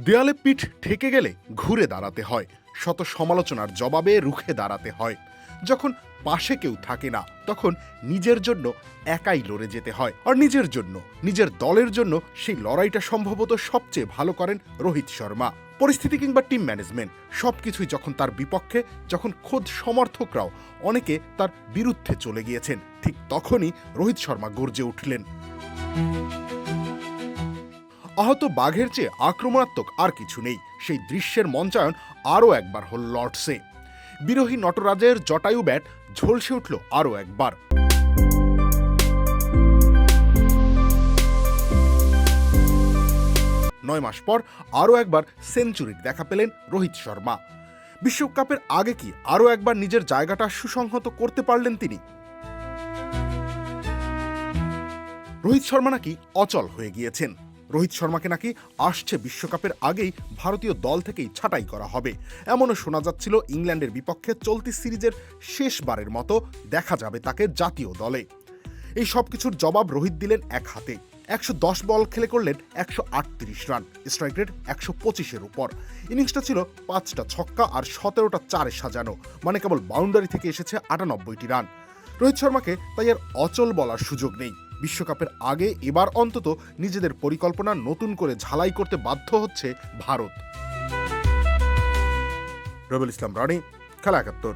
দেয়ালে পিঠ ঠেকে গেলে ঘুরে দাঁড়াতে হয়, শত সমালোচনার জবাবে রুখে দাঁড়াতে হয়। যখন পাশে কেউ থাকে না, তখন নিজের জন্য একাই লড়ে যেতে হয়। আর নিজের জন্য, নিজের দলের জন্য সেই লড়াইটা সম্ভবত সবচেয়ে ভালো করেন রোহিত শর্মা। পরিস্থিতি কিংবা টিম ম্যানেজমেন্ট সবকিছুই যখন তার বিপক্ষে, যখন খোদ সমর্থকরাও অনেকে তার বিরুদ্ধে চলে গিয়েছেন, ঠিক তখনই রোহিত শর্মা গর্জে উঠলেন। আহত বাঘের চেয়ে আক্রমণাত্মক আর কিছু নেই। সেই দৃশ্যের মঞ্চায়ন আরও একবার হল লর্ডসে। বিরোহী নটরাজের জটায়ু ব্যাট ঝলসে উঠল আরও একবার। 9 মাস পর আরও একবার সেঞ্চুরির দেখা পেলেন রোহিত শর্মা। বিশ্বকাপের আগে কি আরও একবার নিজের জায়গাটা সুসংহত করতে পারলেন তিনি? রোহিত শর্মা নাকি অচল হয়ে গিয়েছেন। রোহিত শর্মাকে নাকি আসছে বিশ্বকাপের আগেই ভারতীয় দল থেকেই ছাঁটাই করা হবে, এমনও শোনা যাচ্ছিল। ইংল্যান্ডের বিপক্ষে চলতি সিরিজের শেষবারের মতো দেখা যাবে তাকে জাতীয় দলে। এই সব কিছুর জবাব রোহিত দিলেন এক হাতে। 110 বল খেলে করলেন 138 রান, স্ট্রাইক রেট 125-এর উপর। ইনিংসটা ছিল 5টা ছক্কা আর 17টা চারে সাজানো, মানে কেবল বাউন্ডারি থেকে এসেছে 98টি রান। রোহিত শর্মাকে তাই আর অচল বলার সুযোগ নেই। বিশ্বকাপের আগে এবার অন্তত নিজেদের পরিকল্পনা নতুন করে ঝালাই করতে বাধ্য হচ্ছে ভারত। রবিউল ইসলাম রানী, খেলা 71।